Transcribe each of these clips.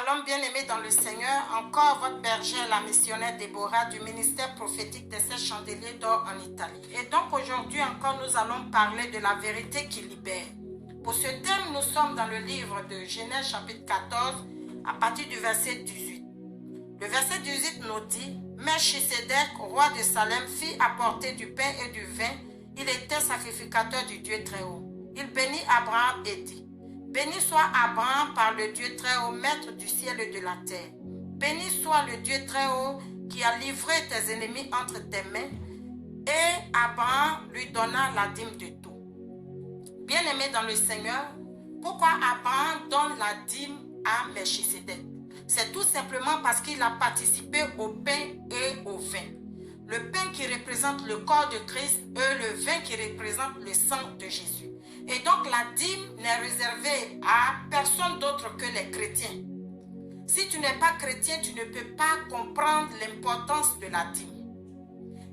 Shalom bien-aimés dans le Seigneur, encore votre bergère, la missionnaire Déborah du ministère prophétique des 7 chandeliers d'or en Italie. Et donc aujourd'hui encore nous allons parler de la vérité qui libère. Pour ce thème, nous sommes dans le livre de Genèse chapitre 14 à partir du verset 18. Le verset 18 nous dit « Melchisedec, roi de Salem, fit apporter du pain et du vin. Il était sacrificateur du Dieu Très-Haut. Il bénit Abraham et dit « Béni soit Abraham par le Dieu Très-Haut, maître du ciel et de la terre. Béni soit le Dieu Très-Haut qui a livré tes ennemis entre tes mains. » Et Abraham lui donna la dîme de tout. Bien-aimé dans le Seigneur, pourquoi Abraham donne la dîme à Melchisedec? C'est tout simplement parce qu'il a participé au pain et au vin. Le pain qui représente le corps de Christ et le vin qui représente le sang de Jésus. Et donc la dîme n'est réservée à personne d'autre que les chrétiens. Si tu n'es pas chrétien, tu ne peux pas comprendre l'importance de la dîme.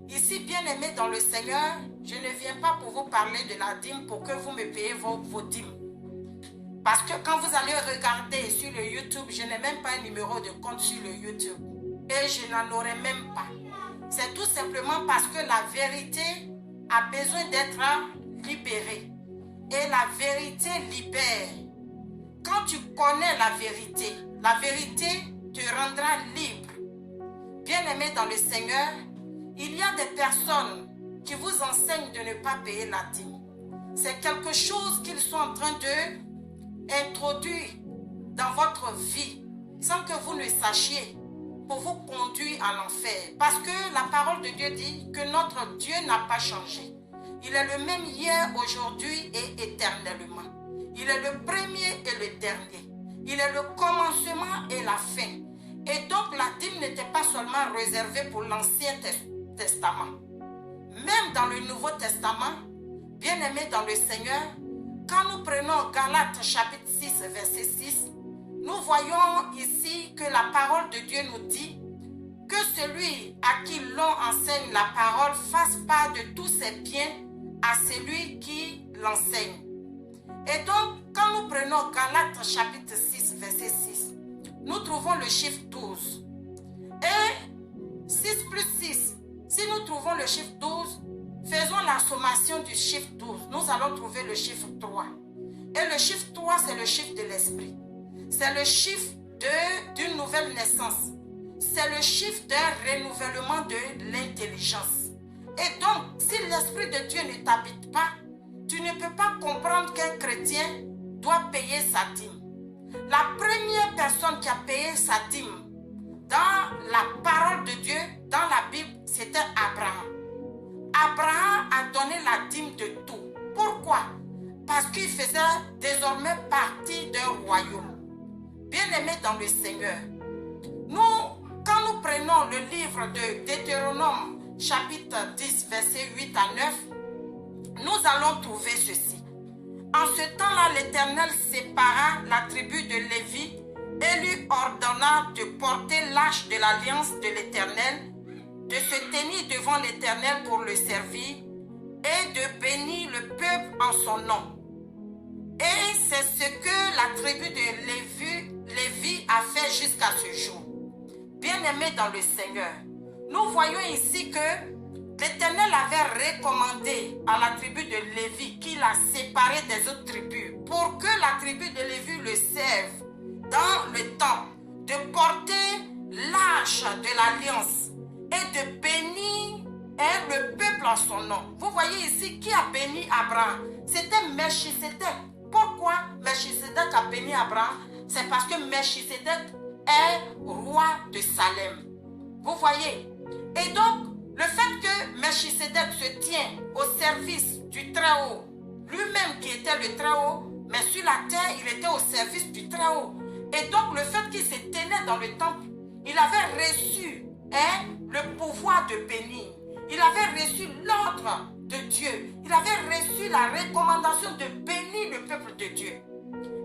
Ici, bien-aimés dans le Seigneur, je ne viens pas pour vous parler de la dîme pour que vous me payiez vos dîmes. Parce que quand vous allez regarder sur le YouTube, je n'ai même pas un numéro de compte sur le YouTube. Et je n'en aurai même pas. C'est tout simplement parce que la vérité a besoin d'être libérée. Et la vérité libère. Quand tu connais la vérité te rendra libre. Bien-aimés dans le Seigneur, il y a des personnes qui vous enseignent de ne pas payer la dîme. C'est quelque chose qu'ils sont en train d'introduire dans votre vie sans que vous ne sachiez pour vous conduire à l'enfer. Parce que la parole de Dieu dit que notre Dieu n'a pas changé. Il est le même hier, aujourd'hui et éternellement. Il est le premier et le dernier. Il est le commencement et la fin. Et donc la dîme n'était pas seulement réservée pour l'Ancien Testament. Même dans le Nouveau Testament, bien-aimés dans le Seigneur, quand nous prenons Galates chapitre 6, verset 6, nous voyons ici que la parole de Dieu nous dit que celui à qui l'on enseigne la parole fasse part de tous ses biens à celui qui l'enseigne. Et donc, quand nous prenons Galates chapitre 6, verset 6, nous trouvons le chiffre 12. Et 6 plus 6, si nous trouvons le chiffre 12, faisons la sommation du chiffre 12. Nous allons trouver le chiffre 3. Et le chiffre 3, c'est le chiffre de l'esprit. C'est le chiffre d'une nouvelle naissance. C'est le chiffre d'un renouvellement de l'intelligence. Et donc, si l'Esprit de Dieu ne t'habite pas, tu ne peux pas comprendre qu'un chrétien doit payer sa dîme. La première personne qui a payé sa dîme dans la parole de Dieu, dans la Bible, c'était Abraham. Abraham a donné la dîme de tout. Pourquoi? Parce qu'il faisait désormais partie d'un royaume. Bien-aimés dans le Seigneur, quand nous prenons le livre de Deutéronome, chapitre 10, verset 8 à 9, nous allons trouver ceci. En ce temps-là, l'Éternel sépara la tribu de Lévi et lui ordonna de porter l'arche de l'alliance de l'Éternel, de se tenir devant l'Éternel pour le servir et de bénir le peuple en son nom. Et c'est ce que la tribu de Lévi a fait jusqu'à ce jour. Bien-aimés dans le Seigneur, nous voyons ici que l'Éternel avait recommandé à la tribu de Lévi, qu'il a séparé des autres tribus, pour que la tribu de Lévi le serve dans le temps, de porter l'arche de l'alliance et de bénir le peuple en son nom. Vous voyez ici qui a béni Abraham? C'était Melchisedec. Pourquoi Melchisedec a béni Abraham? C'est parce que Melchisedec est roi de Salem. Vous voyez? Et donc, le fait que Melchisedec se tient au service du Très-Haut, lui-même qui était le Très-Haut, mais sur la terre, il était au service du Très-Haut. Et donc, le fait qu'il se tenait dans le temple, il avait reçu le pouvoir de bénir. Il avait reçu l'ordre de Dieu. Il avait reçu la recommandation de bénir le peuple de Dieu.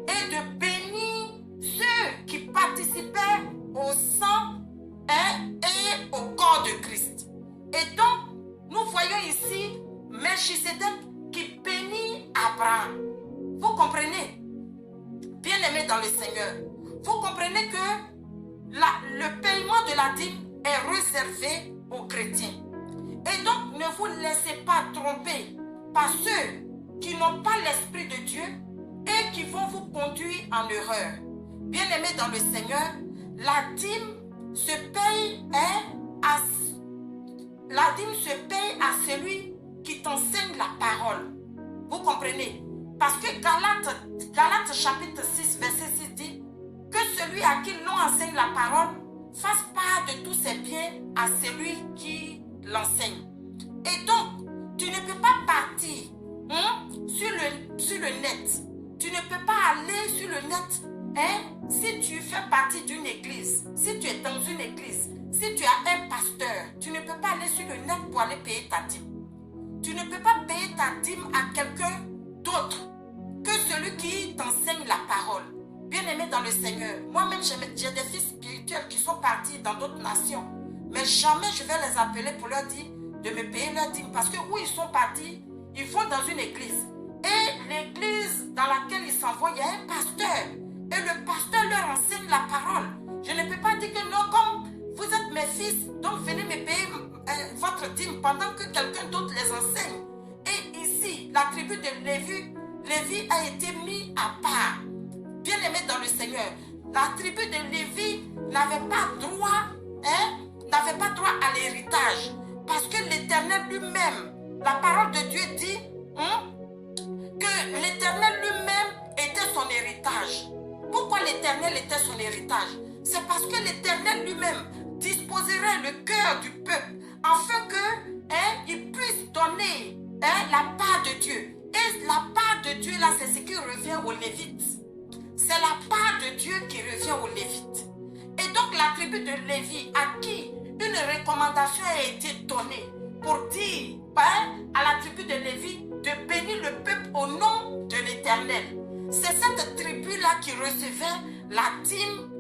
Et de bénir ceux qui participaient au sang et au corps de Christ. Et donc, nous voyons ici Melchisedec qui bénit Abraham. Vous comprenez? Bien-aimés dans le Seigneur, Vous comprenez que le paiement de la dîme est réservé aux chrétiens. Et donc, ne vous laissez pas tromper par ceux qui n'ont pas l'Esprit de Dieu et qui vont vous conduire en erreur. Bien-aimés dans le Seigneur, la dîme se paye à celui qui t'enseigne la parole. Vous comprenez? Parce que Galates chapitre 6, verset 6 dit que celui à qui l'on enseigne la parole fasse part de tous ses biens à celui qui l'enseigne. Et donc, tu ne peux pas partir sur le net. Tu ne peux pas aller sur le net si tu fais partie d'une église, si tu es dans une église, si tu as un pasteur, tu ne peux pas aller sur le net pour aller payer ta dîme. Tu ne peux pas payer ta dîme à quelqu'un d'autre que celui qui t'enseigne la parole. Bien-aimé dans le Seigneur, moi-même j'ai des fils spirituels qui sont partis dans d'autres nations. Mais jamais je vais les appeler pour leur dire de me payer leur dîme. Parce que où ils sont partis, ils vont dans une église. Et l'église dans laquelle ils s'en vont, il y a un pasteur. Et le pasteur leur enseigne la parole. Je ne peux pas dire que non, comme vous êtes mes fils, donc venez me payer votre dîme pendant que quelqu'un d'autre les enseigne. Et ici, la tribu de Lévi a été mise à part. Bien-aimé dans le Seigneur, la tribu de Lévi n'avait pas droit à l'héritage. Parce que l'Éternel lui-même, la parole de Dieu dit que l'Éternel lui-même était son héritage. Pourquoi l'Éternel était son héritage? C'est parce que l'Éternel lui-même disposerait le cœur du peuple afin qu'il puisse donner la part de Dieu. Et la part de Dieu là, c'est ce qui revient aux Lévites. C'est la part de Dieu qui revient aux Lévites. Et donc la tribu de Lévi à qui une recommandation a été donnée pour dire à la tribu de Lévi de bénir le peuple au nom de l'Éternel. C'est cette tribu-là qui recevait la dîme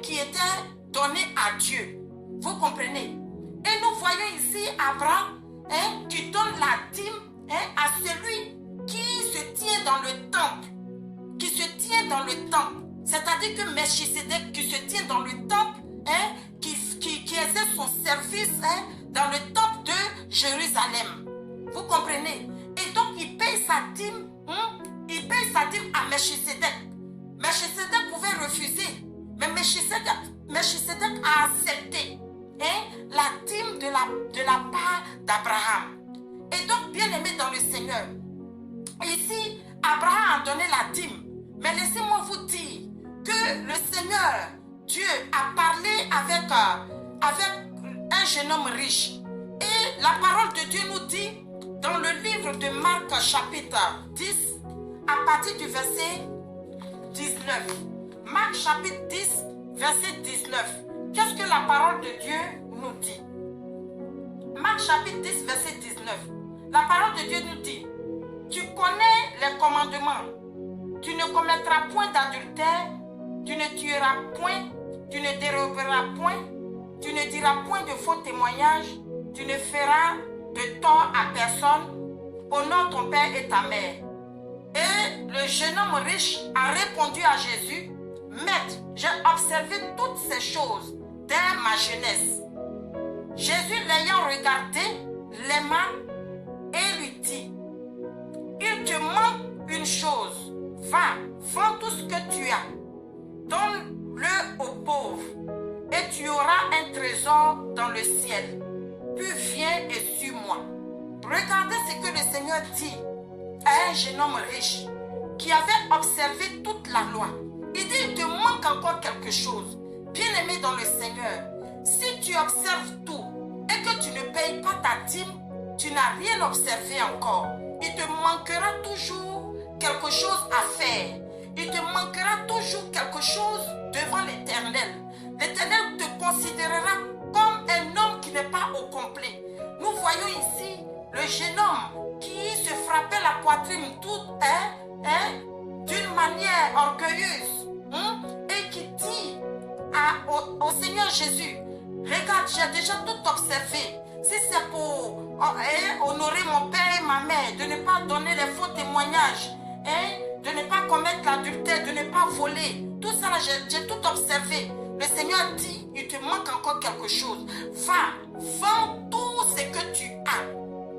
qui était donnée à Dieu. Vous comprenez? Et nous voyons ici Abraham qui donne la dîme à celui qui se tient dans le temple. Qui se tient dans le temple. C'est-à-dire que Melchisedec qui se tient dans le temple, qui exerce son service dans le temple de Jérusalem. Vous comprenez? Et donc il paye sa dîme. Il paye sa dîme à Melchisedec. Melchisedec pouvait refuser. Mais Melchisedec a accepté la dîme de la part d'Abraham. Et donc, bien aimé dans le Seigneur, ici, Abraham a donné la dîme. Mais laissez-moi vous dire que le Seigneur, Dieu, a parlé avec un jeune homme riche. Et la parole de Dieu nous dit, dans le livre de Marc chapitre 10, à partir du verset 19. Marc chapitre 10, verset 19. Qu'est-ce que la parole de Dieu nous dit? Marc chapitre 10, verset 19. La parole de Dieu nous dit, tu connais les commandements. Tu ne commettras point d'adultère, tu ne tueras point, tu ne déroberas point, tu ne diras point de faux témoignages, tu ne feras de tort à personne, honore ton père et ta mère. Et le jeune homme riche a répondu à Jésus, Maître, j'ai observé toutes ces choses dès ma jeunesse. Jésus l'ayant regardé, l'aima et lui dit, il te manque une chose, va, vends tout ce que tu as, donne-le aux pauvres, et tu auras un trésor dans le ciel. Puis viens et suis-moi. Regardez ce que le Seigneur dit à un jeune homme riche qui avait observé toute la loi. Il dit, il te manque encore quelque chose. Bien-aimé dans le Seigneur, si tu observes tout et que tu ne payes pas ta dîme, tu n'as rien observé encore. Il te manquera toujours quelque chose à faire. Il te manquera toujours quelque chose devant l'Éternel. L'Éternel te considérera comme un homme qui n'est pas au complet. Nous voyons ici le jeune homme qui se frappait la poitrine toute d'une manière orgueilleuse et qui dit au Seigneur Jésus, regarde, j'ai déjà tout observé. Si c'est pour honorer mon père et ma mère, de ne pas donner les faux témoignages, de ne pas commettre l'adultère, de ne pas voler, Tout ça, là, j'ai tout observé. Le Seigneur dit, il te manque encore quelque chose. Va, vends tout ce que tu as.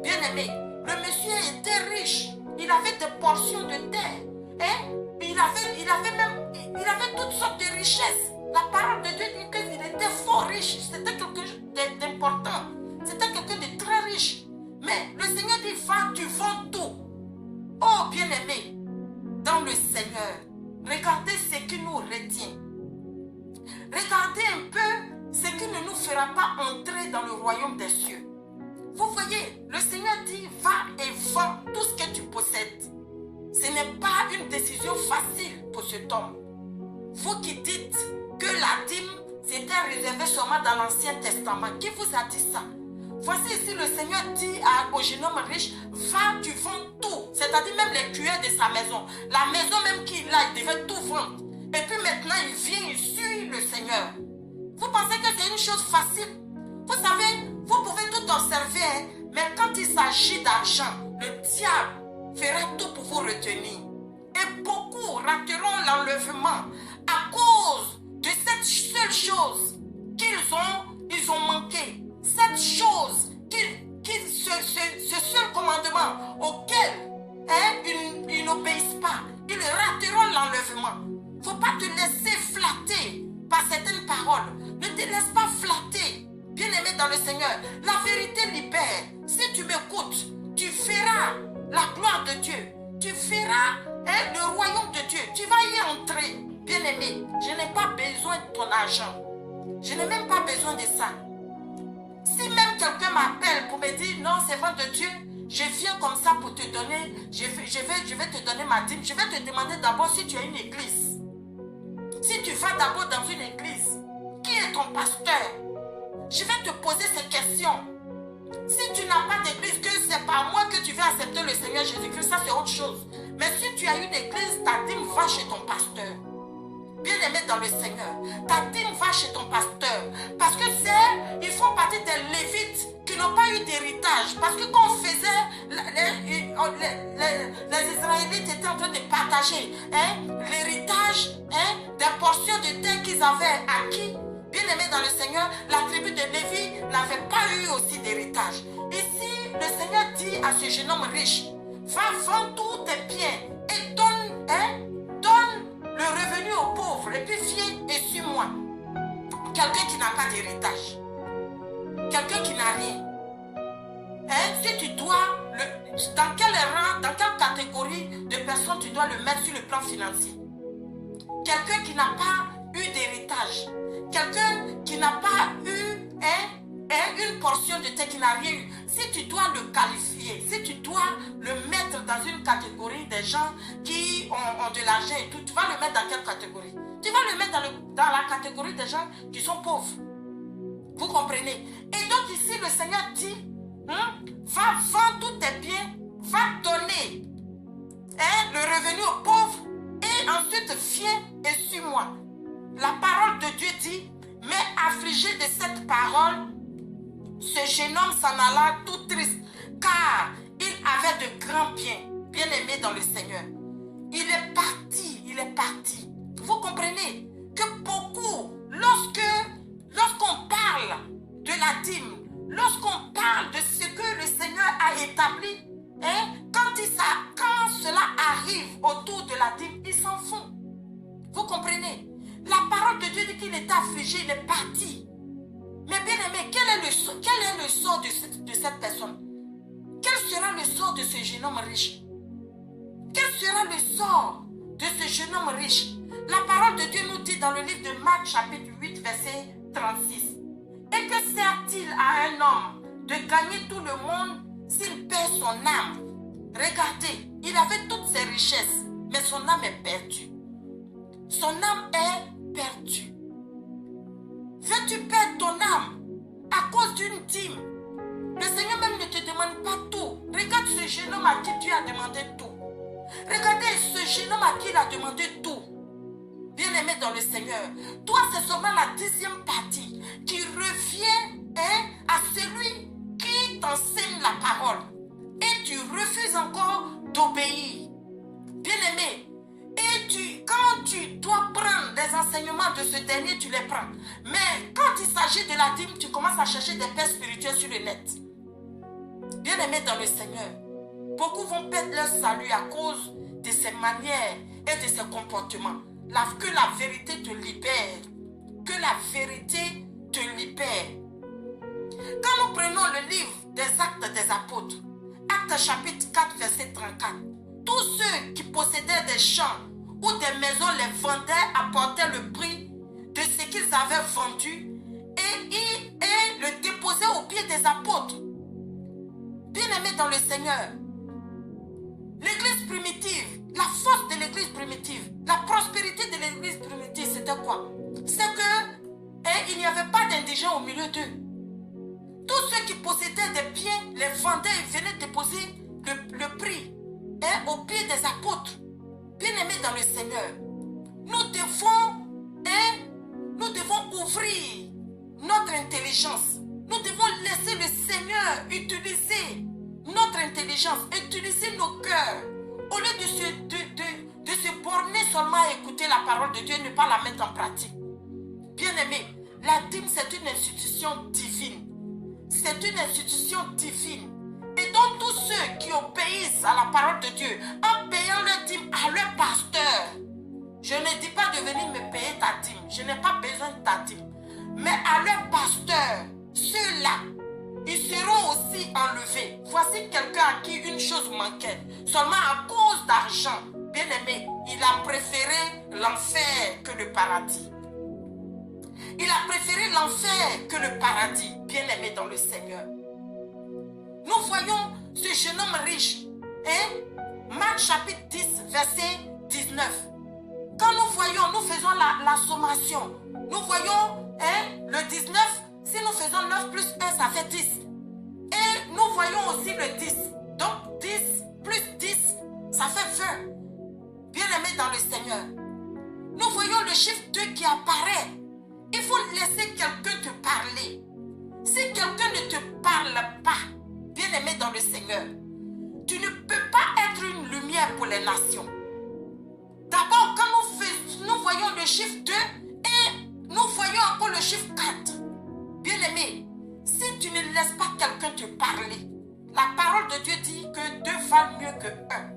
Bien-aimé, le monsieur était riche. Il avait des portions de terre. Hein? Il avait toutes sortes de richesses. La parole de Dieu dit qu'il était fort riche. C'était quelque chose d'important. C'était quelqu'un de très riche. Mais le Seigneur dit, va, tu vends tout. Oh, bien-aimé, dans le Seigneur, regardez ce qui nous retient. Regardez un peu ce qui ne nous fera pas entrer dans le royaume des cieux. Vous voyez, le Seigneur dit, va et vends tout ce que tu possèdes. Ce n'est pas une décision facile pour cet homme. Vous qui dites que la dîme, c'était réservé seulement dans l'Ancien Testament. Qui vous a dit ça? Voici ici le Seigneur dit au jeune homme riche, va, tu vends tout. C'est-à-dire même les cuillères de sa maison. La maison même qu'il a, il devait tout vendre. Et puis maintenant, il vient, il suit le Seigneur. Vous pensez que c'est une chose facile? Vous savez, vous pouvez tout observer, hein, mais quand il s'agit d'argent, le diable fera tout pour vous retenir. Et beaucoup rateront l'enlèvement à cause de cette seule chose qu'ils ont manqué. Cette chose, ce seul commandement auquel ils n'obéissent pas. Ils rateront l'enlèvement. Il ne faut pas te laisser flatter par certaines paroles. Ne te laisse pas flatter. Bien-aimé dans le Seigneur, la vérité libère. Si tu m'écoutes, tu feras la gloire de Dieu. Tu feras le royaume de Dieu. Tu vas y entrer. Bien-aimé, je n'ai pas besoin de ton argent. Je n'ai même pas besoin de ça. Si même quelqu'un m'appelle pour me dire non, c'est vrai de Dieu, je viens comme ça pour te donner, je vais te donner ma dîme. Je vais te demander d'abord si tu as une église. Si tu vas d'abord dans une église, qui est ton pasteur? Je vais te poser ces questions. Si tu n'as pas d'église, que c'est par moi que tu veux accepter le Seigneur Jésus-Christ, ça c'est autre chose. Mais si tu as une église, ta dîme va chez ton pasteur. Bien-aimé dans le Seigneur, ta dîme va chez ton pasteur. Parce que ils font partie des Lévites qui n'ont pas eu d'héritage. Parce que quand on faisait, les Israélites étaient en train de partager l'héritage des portions de terre qu'ils avaient acquis. Bien-aimé dans le Seigneur, la tribu de Lévi n'avait pas eu aussi d'héritage. Ici, le Seigneur dit à ce jeune homme riche, va vendre tous tes biens et donne le revenu aux pauvres et puis viens et suis-moi. Quelqu'un qui n'a pas d'héritage, quelqu'un qui n'a rien. Si tu dois, dans quel rang, dans quelle catégorie de personnes tu dois le mettre sur le plan financier? Quelqu'un qui n'a pas eu d'héritage, quelqu'un qui n'a pas eu une portion de terre, qui n'a rien eu. Si tu dois le qualifier, si tu dois le mettre dans une catégorie des gens qui ont de l'argent et tout, tu vas le mettre dans quelle catégorie? Tu vas le mettre dans la catégorie des gens qui sont pauvres. Vous comprenez? Et donc ici, le Seigneur dit, va vendre tous tes biens, va donner le revenu aux pauvres et ensuite viens et suis-moi. La parole de Dieu dit, mais affligé de cette parole, ce jeune homme s'en alla tout triste, car il avait de grands biens. Bien-aimé dans le Seigneur, il est parti. Vous comprenez que beaucoup, lorsqu'on parle de la dîme, lorsqu'on parle de ce que le Seigneur a établi, quand cela arrive autour de la dîme, ils s'en font. Vous comprenez? La parole de Dieu dit qu'il était affligé, il est parti. Mais bien aimé, quel est le sort de cette personne? Quel sera le sort de ce jeune homme riche? Quel sera le sort de ce jeune homme riche? La parole de Dieu nous dit dans le livre de Marc chapitre 8 verset 36. Et que sert-il à un homme de gagner tout le monde s'il perd son âme? Regardez, il avait toutes ses richesses, mais son âme est perdue. Son âme est perdue. Veux-tu perdre ton âme à cause d'une dîme? Le Seigneur même ne te demande pas tout. Regarde ce jeune homme à qui Dieu a demandé tout. Regardez ce jeune homme à qui il a demandé tout. Bien-aimé dans le Seigneur, toi c'est seulement la 10e partie qui revient à celui qui t'enseigne la parole. Et tu refuses encore d'obéir. Bien-aimé, et quand tu dois prendre enseignements de ce dernier, tu les prends. Mais quand il s'agit de la dîme, tu commences à chercher des pères spirituels sur le net. Bien-aimés dans le Seigneur, beaucoup vont perdre leur salut à cause de ces manières et de ces comportements. Que la vérité te libère. Que la vérité te libère. Quand nous prenons le livre des Actes des Apôtres, Actes chapitre 4, verset 34, tous ceux qui possédaient des champs ou des maisons les vendaient, apportaient le prix de ce qu'ils avaient vendu et le déposaient aux pieds des apôtres. Bien-aimés dans le Seigneur, l'église primitive, la force de l'église primitive, la prospérité de l'église primitive, c'était quoi? C'est que il n'y avait pas d'indigents au milieu d'eux. Tous ceux qui possédaient des biens les vendaient et venaient déposer le prix aux pieds des apôtres. Bien-aimés dans le Seigneur, nous devons ouvrir notre intelligence. Nous devons laisser le Seigneur utiliser notre intelligence, utiliser nos cœurs, au lieu de se borner seulement à écouter la parole de Dieu et ne pas la mettre en pratique. Bien-aimés, la dîme, c'est une institution divine. C'est une institution divine. Et donc tous ceux qui obéissent à la parole de Dieu, en payant leur dîme à leur pasteur, je ne dis pas de venir me payer ta dîme, je n'ai pas besoin de ta dîme, mais à leur pasteur, ceux-là, ils seront aussi enlevés. Voici quelqu'un à qui une chose manquait, seulement à cause d'argent. Bien-aimé, il a préféré l'enfer que le paradis. Il a préféré l'enfer que le paradis, bien-aimé dans le Seigneur. Nous voyons ce jeune homme riche. Marc chapitre 10, verset 19. Quand nous faisons la sommation, nous voyons le 19, si nous faisons 9 plus 1, ça fait 10. Et nous voyons aussi le 10. Donc 10 plus 10, ça fait 20. Bien-aimé dans le Seigneur. Nous voyons le chiffre 2 qui apparaît. Il faut laisser quelqu'un te parler. Si quelqu'un ne te parle pas, bien-aimé dans le Seigneur, tu ne peux pas être une lumière pour les nations. D'abord, quand nous voyons le chiffre 2 et nous voyons encore le chiffre 4. Bien-aimé, si tu ne laisses pas quelqu'un te parler, la parole de Dieu dit que 2 valent mieux que 1.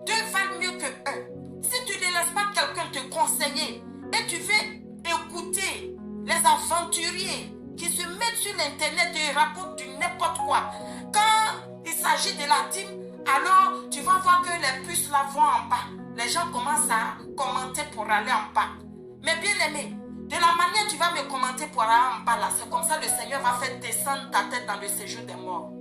2 valent mieux que 1. Si tu ne laisses pas quelqu'un te conseiller et tu veux écouter les aventuriers qui se mettent sur l'internet et racontent du n'importe quoi, quand il s'agit de la dîme, alors tu vas voir que les puces là vont en bas. Les gens commencent à commenter pour aller en bas. Mais bien aimé, de la manière tu vas me commenter pour aller en bas là, c'est comme ça le Seigneur va faire descendre ta tête dans le séjour des morts.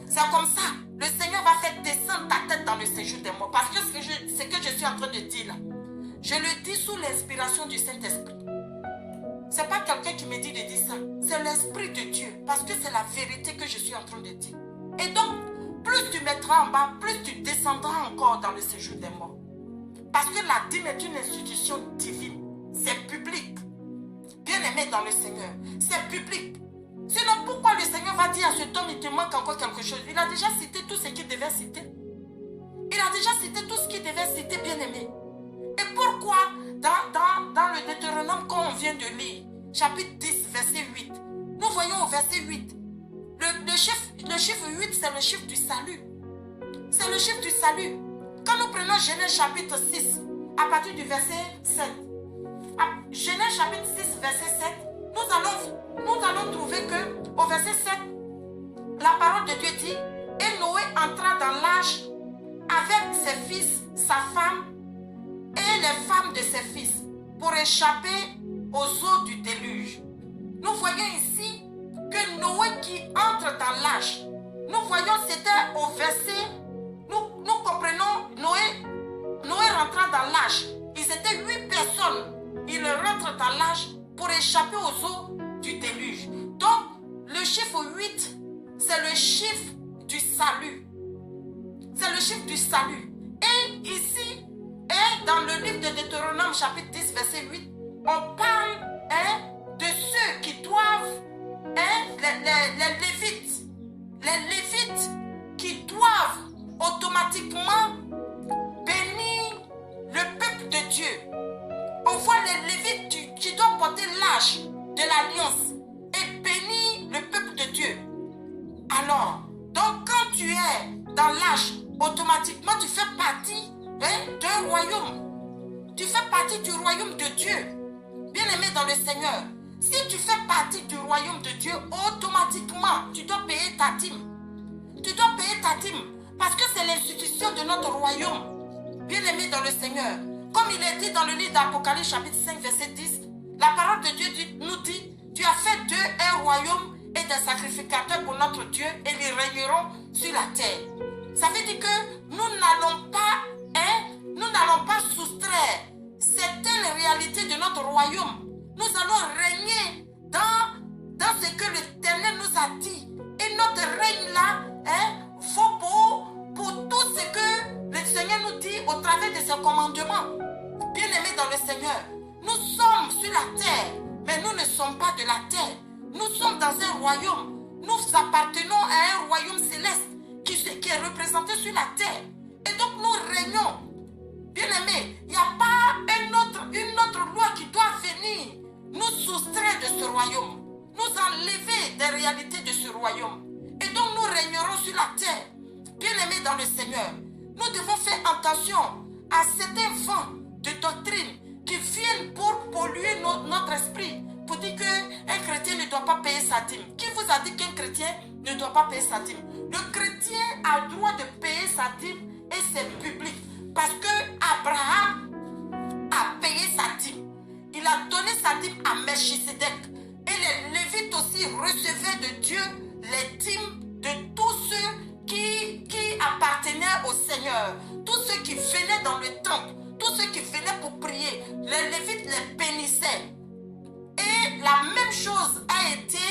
C'est comme ça, le Seigneur va faire descendre ta tête dans le séjour des morts. Parce que ce que je suis en train de dire là, je le dis sous l'inspiration du Saint-Esprit. Ce n'est pas quelqu'un qui me dit de dire ça. C'est l'Esprit de Dieu. Parce que c'est la vérité que je suis en train de dire. Et donc, plus tu mettras en bas, plus tu descendras encore dans le séjour des morts. Parce que la dîme est une institution divine. C'est public. Bien aimé dans le Seigneur. C'est public. Sinon, pourquoi le Seigneur va dire à cet homme, il te manque encore quelque chose? Il a déjà cité tout ce qu'il devait citer. Il a déjà cité tout ce qu'il devait citer, bien aimé. Et pourquoi dans le Deutéronome qu'on vient de lire, chapitre 10, verset 8, nous voyons au verset 8, le chiffre 8, c'est le chiffre du salut. C'est le chiffre du salut. Quand nous prenons Genèse chapitre 6, à partir du verset 7, Genèse chapitre 6, verset 7, nous allons trouver que au verset 7, la parole de Dieu dit, et Noé entra dans l'arche avec ses fils, sa femme, et les femmes de ses fils, pour échapper aux eaux du déluge. Nous voyons ici que Noé qui entre dans l'arche, nous voyons c'était au verset, nous comprenons Noé rentrant dans l'arche. Ils étaient 8 personnes. Ils rentrent dans l'arche pour échapper aux eaux du déluge. Donc, le chiffre 8, c'est le chiffre du salut. C'est le chiffre du salut. Et ici, dans le livre de Deutéronome, chapitre 10, verset 8, on parle de ceux qui doivent, les Lévites qui doivent automatiquement bénir le peuple de Dieu. On voit les Lévites qui doivent porter l'âge de l'alliance et bénir le peuple de Dieu. Alors, donc quand tu es dans l'âge, automatiquement tu fais partie d'un royaume. Tu fais partie du royaume de Dieu. Bien-aimé dans le Seigneur, si tu fais partie du royaume de Dieu, automatiquement tu dois payer ta dîme. Tu dois payer ta dîme parce que c'est l'institution de notre royaume. Bien-aimé dans le Seigneur, comme il est dit dans le livre d'Apocalypse chapitre 5 verset 10, la parole de Dieu nous dit, tu as fait d'eux un royaume et des sacrificateurs pour notre Dieu et ils régneront sur la terre. Ça veut dire que nous n'allons pas soustraire certaines réalités de notre royaume. Nous allons régner dans ce que l'Éternel nous a dit. Et notre règne là, faut pour tout ce que le Seigneur nous dit au travers de ses commandements. Bien-aimés dans le Seigneur, nous sommes sur la terre, mais nous ne sommes pas de la terre. Nous sommes dans un royaume. Nous appartenons à un royaume céleste qui est représenté sur la terre. Et donc nous régnons. Bien-aimés, il n'y a pas une autre loi qui doit venir nous soustraire de ce royaume, nous enlever des réalités de ce royaume. Et donc nous régnerons sur la terre. Bien-aimés dans le Seigneur, nous devons faire attention à certains vents de doctrine qui viennent pour polluer notre esprit, pour dire qu'un chrétien ne doit pas payer sa dîme. Qui vous a dit qu'un chrétien ne doit pas payer sa dîme? Le chrétien a le droit de payer sa dîme et c'est public. Parce que Abraham a payé sa dîme. Il a donné sa dîme à Melchisedec. Et les Lévites aussi recevaient de Dieu les dîmes de tous ceux qui appartenaient au Seigneur. Tous ceux qui venaient dans le temple. Tous ceux qui venaient pour prier. Les Lévites les bénissaient. Et la même chose a été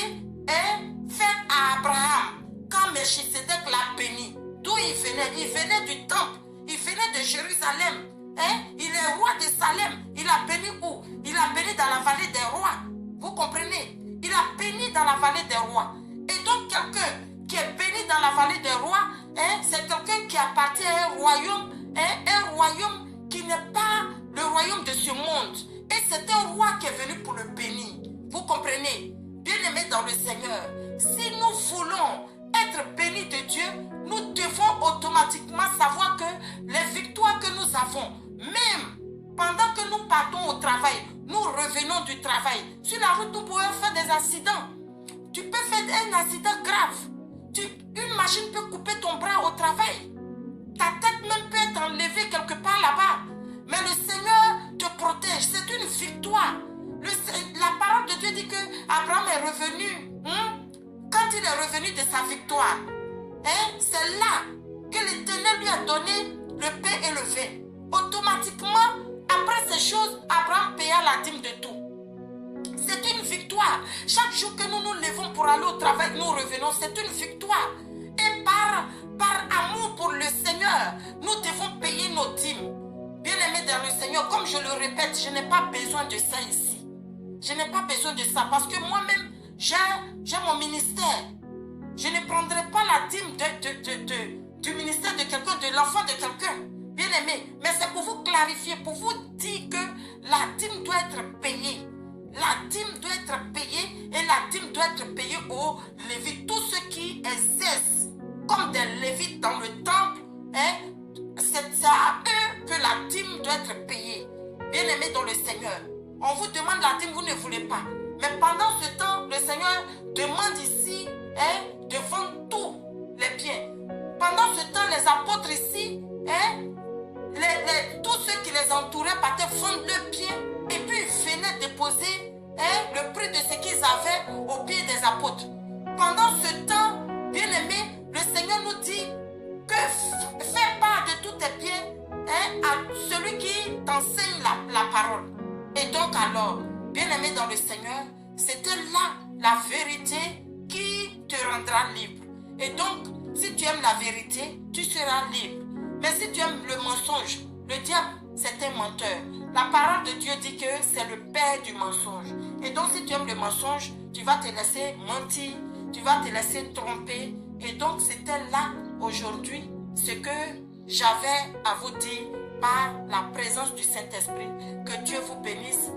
faite à Abraham. Quand Melchisedec l'a béni. D'où il venait? Il venait du temple. Il venait de Jérusalem. Il est roi de Salem. Il a béni où? Il a béni dans la vallée des rois. Vous comprenez? Il a béni dans la vallée des rois. Et donc quelqu'un qui est béni dans la vallée des rois, c'est quelqu'un qui appartient à un royaume qui n'est pas le royaume de ce monde. Et c'est un roi qui est venu pour le bénir. Vous comprenez? Bien-aimés dans le Seigneur, si nous voulons être bénis de Dieu, nous devons automatiquement savoir que les victoires que nous avons, même pendant que nous partons au travail, nous revenons du travail. Sur la route, nous pouvons faire des accidents. Tu peux faire un accident grave. Une machine peut couper ton bras au travail. Ta tête même peut être enlevée quelque part là-bas. Mais le Seigneur te protège. C'est une victoire. La parole de Dieu dit que Abraham est revenu. Quand il est revenu de sa victoire, c'est là que l'Éternel lui a donné le pain et le vin. Automatiquement, après ces choses, Abraham paya la dîme de tout. C'est une victoire. Chaque jour que nous nous levons pour aller au travail, nous revenons, c'est une victoire. Et par amour pour le Seigneur, nous devons payer nos dîmes. Bien-aimés dans le Seigneur, comme je le répète, je n'ai pas besoin de ça ici. Je n'ai pas besoin de ça parce que moi-même, j'ai mon ministère. Je ne prendrai pas la dîme du ministère de quelqu'un, de l'enfant de quelqu'un. Bien-aimé, mais c'est pour vous clarifier, pour vous dire que la dîme doit être payée. La dîme doit être payée et la dîme doit être payée aux Lévites. Tous ceux qui exercent comme des Lévites dans le temple, c'est à eux que la dîme doit être payée. Bien-aimés dans le Seigneur, on vous demande la dîme, vous ne voulez pas. Mais pendant ce temps, le Seigneur demande ici de vendre tous les biens. Pendant ce temps, les apôtres ici, tous ceux qui les entouraient partaient vendre leurs biens et puis ils venaient déposer le prix de ce qu'ils avaient au pied des apôtres. Pendant ce temps, bien-aimé, le Seigneur nous dit que fais part de tous tes biens à celui qui t'enseigne la parole. Et donc alors, bien-aimé dans le Seigneur, c'était là la vérité qui te rendra libre. Et donc, si tu aimes la vérité, tu seras libre. Mais si tu aimes le mensonge, le diable, c'est un menteur. La parole de Dieu dit que c'est le père du mensonge. Et donc, si tu aimes le mensonge, tu vas te laisser mentir, tu vas te laisser tromper. Et donc, c'était là, aujourd'hui, ce que j'avais à vous dire par la présence du Saint-Esprit. Que Dieu vous bénisse.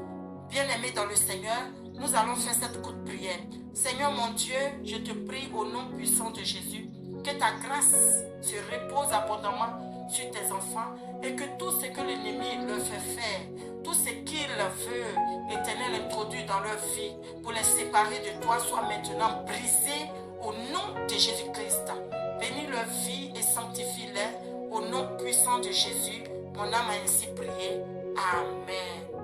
Bien-aimés dans le Seigneur, nous allons faire cette courte prière. Seigneur mon Dieu, je te prie au nom puissant de Jésus, que ta grâce se repose abondamment sur tes enfants et que tout ce que l'ennemi leur fait faire, tout ce qu'il veut, Éternel, introduire dans leur vie pour les séparer de toi, soit maintenant brisé au nom de Jésus-Christ. Bénis leur vie et sanctifie-les au nom puissant de Jésus. Mon âme a ainsi prié. Amen.